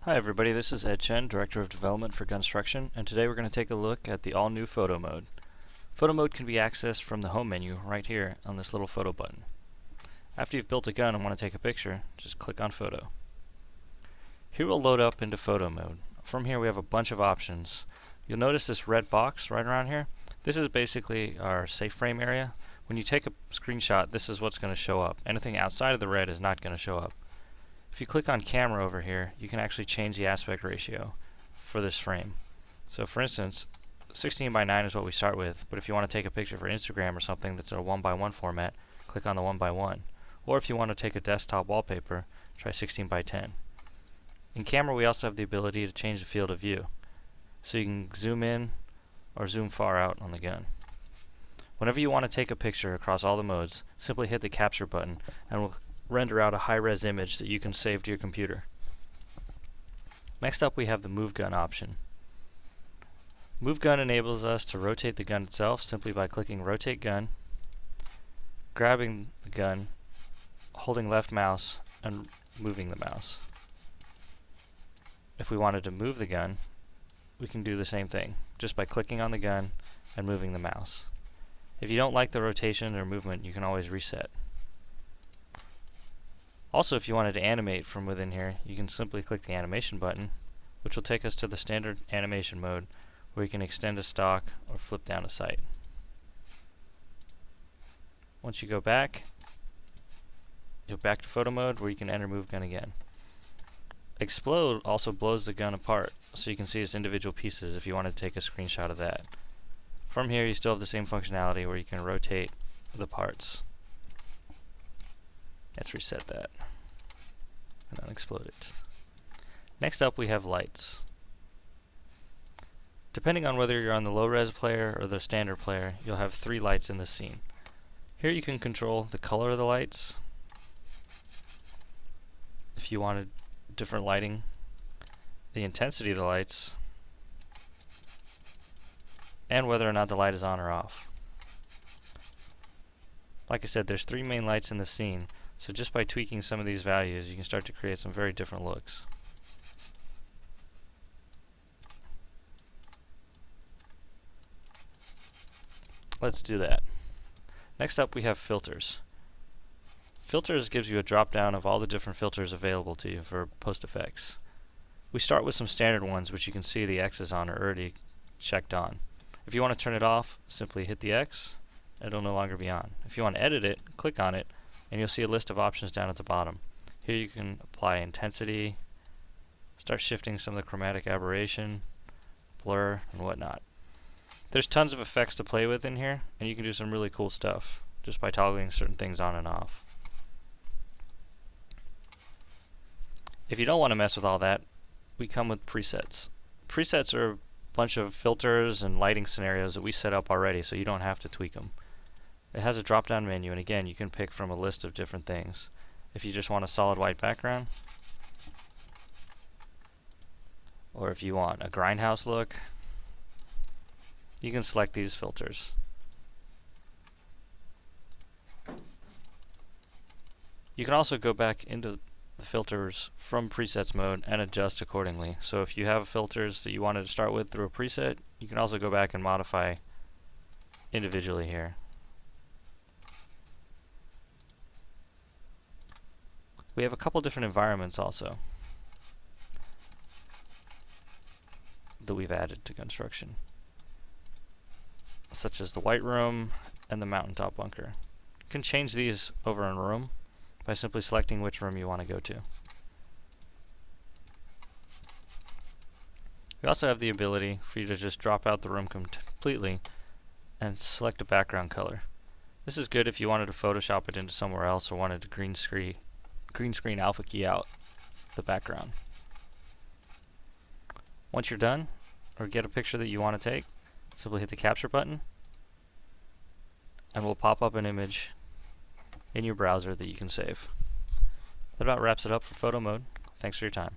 Hi everybody, this is Ed Chen, Director of Development for GUNSTRUCTION, and today we're going to take a look at the all-new photo mode. Photo mode can be accessed from the home menu right here on this little photo button. After you've built a gun and want to take a picture, just click on photo. Here we'll load up into photo mode. From here we have a bunch of options. You'll notice this red box right around here. This is basically our safe frame area. When you take a screenshot, this is what's going to show up. Anything outside of the red is not going to show up. If you click on camera over here, you can actually change the aspect ratio for this frame. So for instance, 16:9 is what we start with, but if you want to take a picture for Instagram or something that's in a 1:1 format, click on the 1:1. Or if you want to take a desktop wallpaper, try 16:10. In camera we also have the ability to change the field of view. So you can zoom in or zoom far out on the gun. Whenever you want to take a picture across all the modes, simply hit the capture button and we'll render out a high-res image that you can save to your computer. Next up we have the Move Gun option. Move Gun enables us to rotate the gun itself simply by clicking Rotate Gun, grabbing the gun, holding left mouse, and moving the mouse. If we wanted to move the gun, we can do the same thing, just by clicking on the gun and moving the mouse. If you don't like the rotation or movement, you can always reset. Also, if you wanted to animate from within here, you can simply click the animation button, which will take us to the standard animation mode, where you can extend a stock or flip down a sight. Once you go back, you're back to photo mode, where you can enter Move Gun again. Explode also blows the gun apart, so you can see its individual pieces if you want to take a screenshot of that. From here, you still have the same functionality where you can rotate the parts. Let's reset that and unexplode it. Next up we have lights. Depending on whether you're on the low-res player or the standard player, you'll have 3 lights in this scene. Here you can control the color of the lights, if you wanted different lighting, the intensity of the lights, and whether or not the light is on or off. Like I said, there's 3 main lights in the scene, so just by tweaking some of these values, you can start to create some very different looks. Let's do that. Next up we have filters. Filters gives you a drop down of all the different filters available to you for post effects. We start with some standard ones, which you can see the X's on are already checked on. If you want to turn it off, simply hit the X, it'll no longer be on. If you want to edit it, click on it, and you'll see a list of options down at the bottom. Here you can apply intensity, start shifting some of the chromatic aberration, blur, and whatnot. There's tons of effects to play with in here, and you can do some really cool stuff just by toggling certain things on and off. If you don't want to mess with all that, we come with presets. Presets are a bunch of filters and lighting scenarios that we set up already, so you don't have to tweak them. It has a drop-down menu, and again, you can pick from a list of different things. If you just want a solid white background, or if you want a grindhouse look, you can select these filters. You can also go back into the filters from presets mode and adjust accordingly. So if you have filters that you wanted to start with through a preset, you can also go back and modify individually here. We have a couple different environments also that we've added to GUNSTRUCTION, such as the White Room and the Mountaintop Bunker. You can change these over in Room by simply selecting which room you want to go to. We also have the ability for you to just drop out the room completely and select a background color. This is good if you wanted to Photoshop it into somewhere else or wanted to green screen alpha key out the background. Once you're done, or get a picture that you want to take, simply hit the capture button and we'll pop up an image in your browser that you can save. That about wraps it up for photo mode. Thanks for your time.